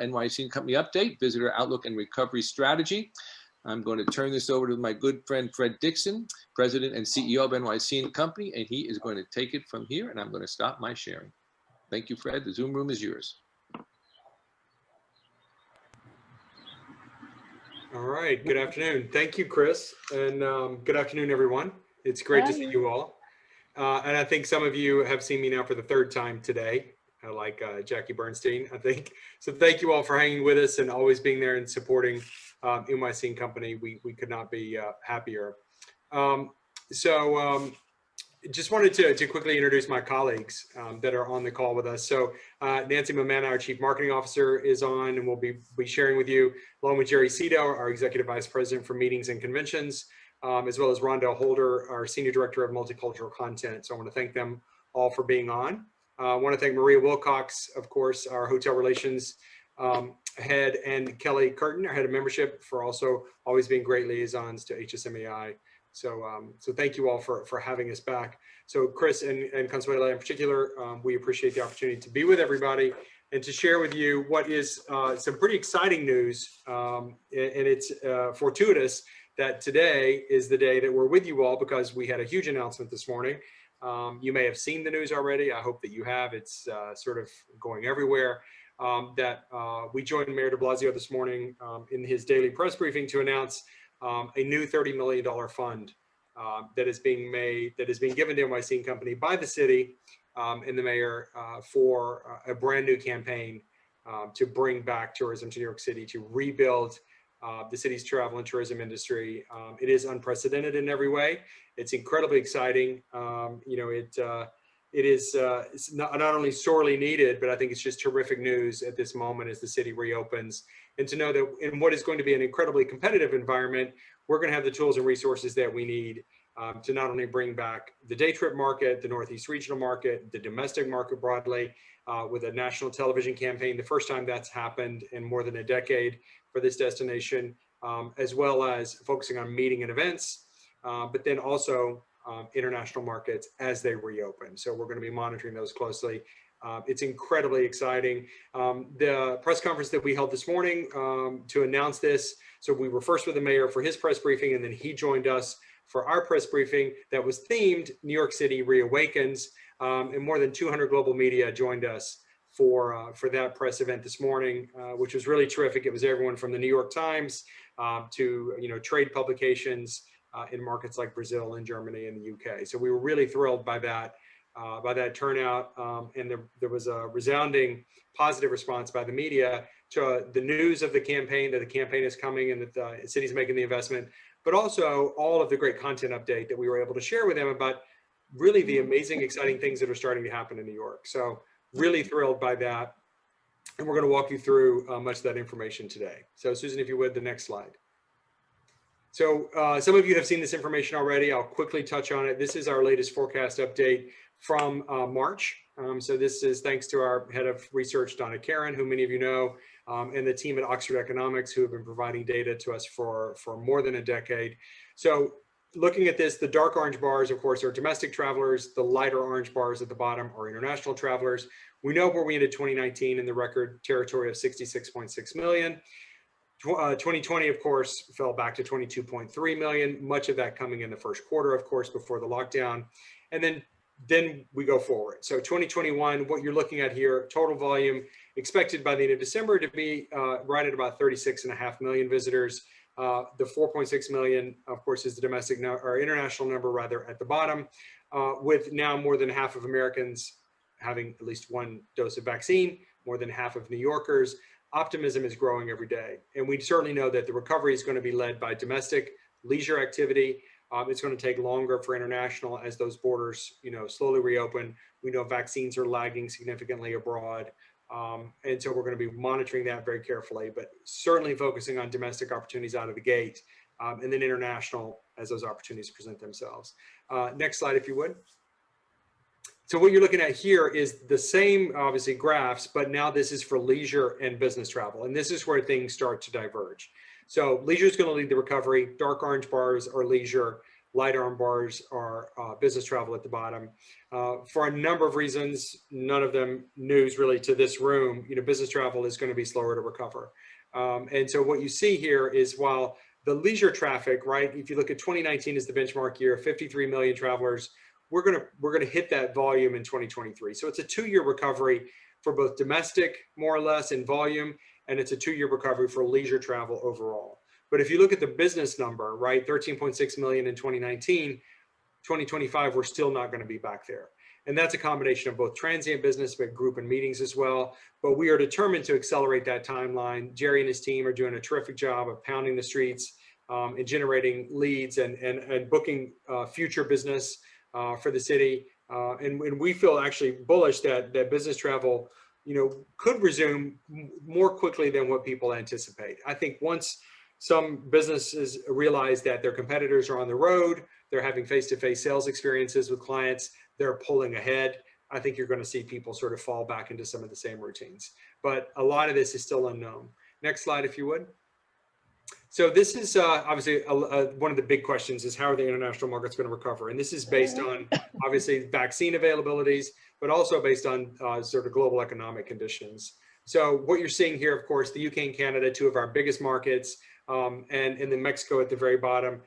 NYC Company Update, Visitor Outlook and Recovery Strategy. I'm going to turn this over to my good friend, Fred Dixon, President and CEO of NYC Company, and he is going to take it from here, and I'm going to stop my sharing. Thank you, Fred. The Zoom room is yours. All right. Good afternoon. Thank you, Chris. And good afternoon, everyone. It's great to see you all. And I think some of you have seen me now for the third time today, like Jackie Bernstein, I think. So thank you all for hanging with us and always being there and supporting NYC Company. We could not be happier. Just wanted to quickly introduce my colleagues that are on the call with us. So Nancy Mamana, our Chief Marketing Officer, is on and will be sharing with you, along with Jerry Cito, our Executive Vice President for Meetings and Conventions, as well as Rondell Holder, our Senior Director of Multicultural Content. So I want to thank them all for being on. I want to thank Maria Wilcox, of course, our Hotel Relations Head, and Kelly Curtin, our Head of Membership, for also always being great liaisons to HSMAI. So thank you all for having us back. So Chris and Consuela in particular, we appreciate the opportunity to be with everybody and to share with you what is some pretty exciting news. And it's fortuitous that today is the day that we're with you all, because we had a huge announcement this morning. You may have seen the news already. I hope that you have. It's sort of going everywhere. That we joined Mayor de Blasio this morning in his daily press briefing to announce a new $30 million fund that is being given to NYC Company by the city and the mayor for a brand new campaign to bring back tourism to New York City, to rebuild the city's travel and tourism industry. It is unprecedented in every way. It's incredibly exciting. It is it's not only sorely needed, but I think it's just terrific news at this moment as the city reopens. And to know that in what is going to be an incredibly competitive environment, we're going to have the tools and resources that we need to not only bring back the day trip market, the Northeast regional market, the domestic market broadly, with a national television campaign, the first time that's happened in more than a decade for this destination, as well as focusing on meeting and events, but then also international markets as they reopen. So we're going to be monitoring those closely. It's incredibly exciting. The press conference that we held this morning to announce this, so we were first with the mayor for his press briefing, and then he joined us for our press briefing that was themed New York City Reawakens, and more than 200 global media joined us for that press event this morning, which was really terrific. It was everyone from the New York Times to trade publications in markets like Brazil and Germany and the UK. So we were really thrilled by that turnout, and there was a resounding positive response by the media to the news of the campaign, that the campaign is coming and that the city's making the investment, but also all of the great content update that we were able to share with them about really the amazing, exciting things that are starting to happen in New York. So really thrilled by that. And we're going to walk you through much of that information today. So Susan, if you would, the next slide. So some of you have seen this information already. I'll quickly touch on it. This is our latest forecast update from March. So this is thanks to our head of research, Donna Karen, who many of you know, and the team at Oxford Economics, who have been providing data to us for more than a decade. So looking at this, the dark orange bars, of course, are domestic travelers. The lighter orange bars at the bottom are international travelers. We know where we ended 2019 in the record territory of 66.6 million. 2020, of course, fell back to 22.3 million, much of that coming in the first quarter, of course, before the lockdown. And then we go forward. So 2021, what you're looking at here, total volume expected by the end of December to be right at about 36.5 million visitors. The 4.6 million, of course, is the domestic or international number rather at the bottom, with now more than half of Americans having at least one dose of vaccine, more than half of New Yorkers. Optimism is growing every day. And we certainly know that the recovery is going to be led by domestic leisure activity. It's going to take longer for international as those borders, slowly reopen. We know vaccines are lagging significantly abroad. And so we're going to be monitoring that very carefully, but certainly focusing on domestic opportunities out of the gate, and then international as those opportunities present themselves. Next slide, if you would. So what you're looking at here is the same, obviously, graphs, but now this is for leisure and business travel. And this is where things start to diverge. So leisure is going to lead the recovery. Dark orange bars are leisure. Light orange bars are business travel at the bottom. For a number of reasons, none of them news really to this room, business travel is going to be slower to recover. And so what you see here is while the leisure traffic, right, if you look at 2019 as the benchmark year, 53 million travelers, we're going to hit that volume in 2023. So it's a 2-year recovery for both domestic, more or less, in volume, and it's a 2-year recovery for leisure travel overall. But if you look at the business number, right, 13.6 million in 2019, 2025, we're still not going to be back there. And that's a combination of both transient business, but group and meetings as well. But we are determined to accelerate that timeline. Jerry and his team are doing a terrific job of pounding the streets and generating leads and booking future business for the city. And we feel actually bullish that business travel, could resume more quickly than what people anticipate. I think once some businesses realize that their competitors are on the road, they're having face-to-face sales experiences with clients, they're pulling ahead. I think you're going to see people sort of fall back into some of the same routines. But a lot of this is still unknown. Next slide, if you would. So this is obviously one of the big questions is how are the international markets going to recover? And this is based on obviously vaccine availabilities, but also based on sort of global economic conditions. So what you're seeing here, of course, the UK and Canada, 2 of our biggest markets, and then Mexico at the very bottom,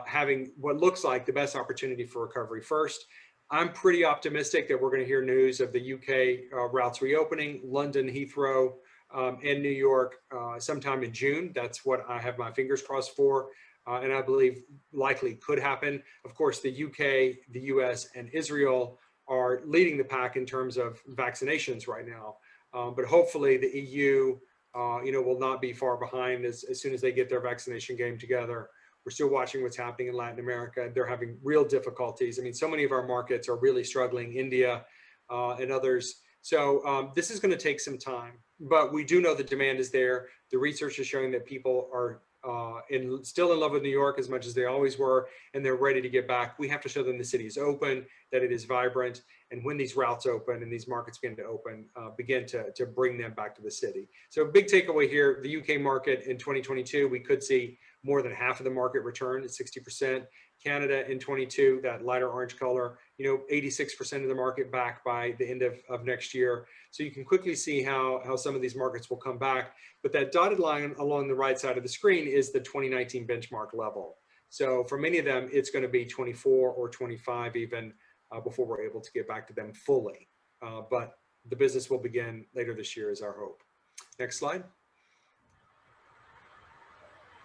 having what looks like the best opportunity for recovery first. I'm pretty optimistic that we're going to hear news of the UK routes reopening, London, Heathrow, and New York sometime in June. That's what I have my fingers crossed for, and I believe likely could happen. Of course, the UK, the US, and Israel are leading the pack in terms of vaccinations right now. But hopefully the EU, will not be far behind as soon as they get their vaccination game together. We're still watching what's happening in Latin America. They're having real difficulties. I mean, so many of our markets are really struggling, India and others. So this is going to take some time, but we do know the demand is there. The research is showing that people are still in love with New York as much as they always were, and they're ready to get back. We have to show them the city is open, that it is vibrant, and when these routes open and these markets begin to open, begin to bring them back to the city. So big takeaway here, the UK market in 2022, we could see more than half of the market return at 60%. Canada in 22, that lighter orange color, 86% of the market back by the end of next year. So you can quickly see how some of these markets will come back. But that dotted line along the right side of the screen is the 2019 benchmark level. So for many of them, it's going to be 24 or 25 even before we're able to get back to them fully. But the business will begin later this year is our hope. Next slide.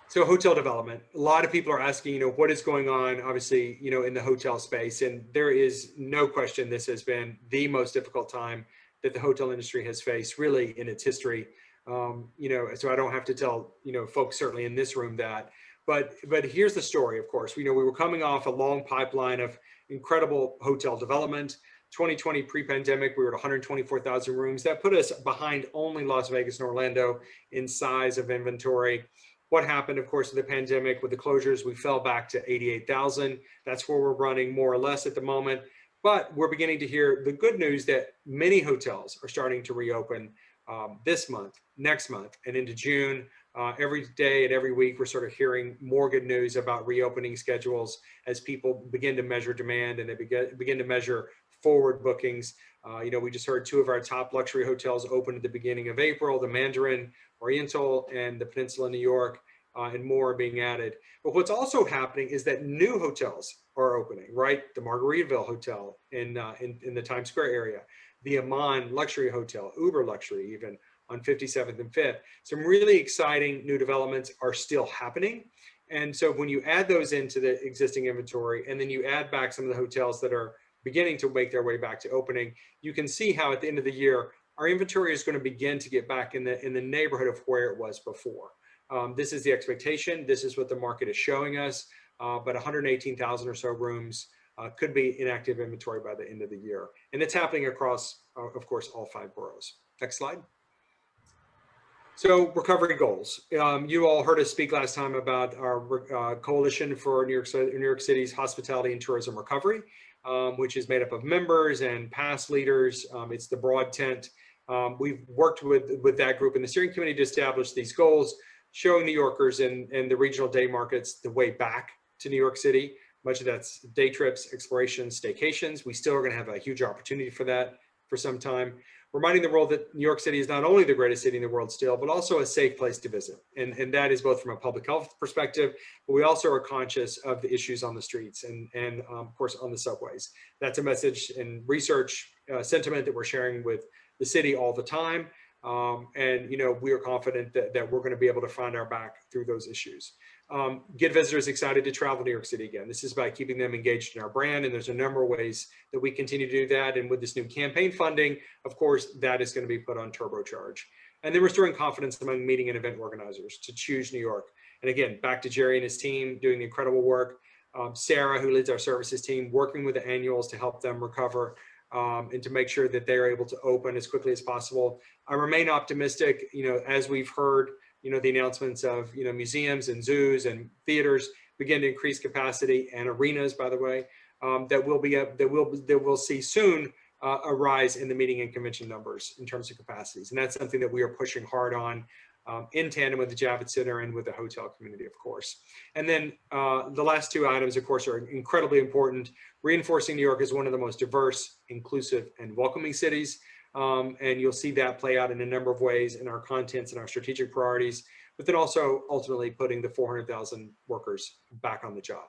So hotel development, a lot of people are asking, what is going on, obviously, in the hotel space. And there is no question this has been the most difficult time that the hotel industry has faced really in its history. So I don't have to tell, folks certainly in this room that, but here's the story, of course. We were coming off a long pipeline of incredible hotel development. 2020 pre-pandemic, we were at 124,000 rooms. That put us behind only Las Vegas and Orlando in size of inventory. What happened, of course, with the pandemic, with the closures, we fell back to 88,000. That's where we're running more or less at the moment. But we're beginning to hear the good news that many hotels are starting to reopen this month, next month, and into June. Every day and every week, we're sort of hearing more good news about reopening schedules as people begin to measure demand and they begin to measure forward bookings. We just heard 2 of our top luxury hotels open at the beginning of April, the Mandarin Oriental and the Peninsula New York, and more are being added. But what's also happening is that new hotels are opening, right? The Margaritaville Hotel in the Times Square area, the Aman Luxury Hotel, Uber Luxury even on 57th and 5th. Some really exciting new developments are still happening. And so when you add those into the existing inventory, and then you add back some of the hotels that are beginning to make their way back to opening, you can see how at the end of the year, our inventory is going to begin to get back in the neighborhood of where it was before. This is the expectation. This is what the market is showing us. But 118,000 or so rooms could be inactive inventory by the end of the year. And it's happening across, of course, all 5 boroughs. Next slide. So recovery goals. You all heard us speak last time about our coalition for New York City's hospitality and tourism recovery, which is made up of members and past leaders. It's the broad tent. We've worked with that group in the steering committee to establish these goals, showing New Yorkers and the regional day markets the way back to New York City. Much of that's day trips, explorations, staycations. We still are going to have a huge opportunity for that for some time. Reminding the world that New York City is not only the greatest city in the world still, but also a safe place to visit. And that is both from a public health perspective, but we also are conscious of the issues on the streets and of course on the subways. That's a message and research sentiment that we're sharing with the city all the time. And we are confident that we're going to be able to find our back through those issues. Get visitors excited to travel New York City again. This is by keeping them engaged in our brand, and there's a number of ways that we continue to do that. And with this new campaign funding, of course, that is going to be put on turbocharge. And then restoring confidence among meeting and event organizers to choose New York. And again, back to Jerry and his team doing incredible work. Sarah, who leads our services team, working with the annuals to help them recover and to make sure that they're able to open as quickly as possible. I remain optimistic, as we've heard, the announcements of, museums and zoos and theaters begin to increase capacity, and arenas, by the way, that we'll see soon a rise in the meeting and convention numbers in terms of capacities. And that's something that we are pushing hard on in tandem with the Javits Center and with the hotel community, of course. And then the last two items, of course, are incredibly important. Reinforcing New York as one of the most diverse, inclusive, and welcoming cities. And you'll see that play out in a number of ways in our contents and our strategic priorities, but then also ultimately putting the 400,000 workers back on the job.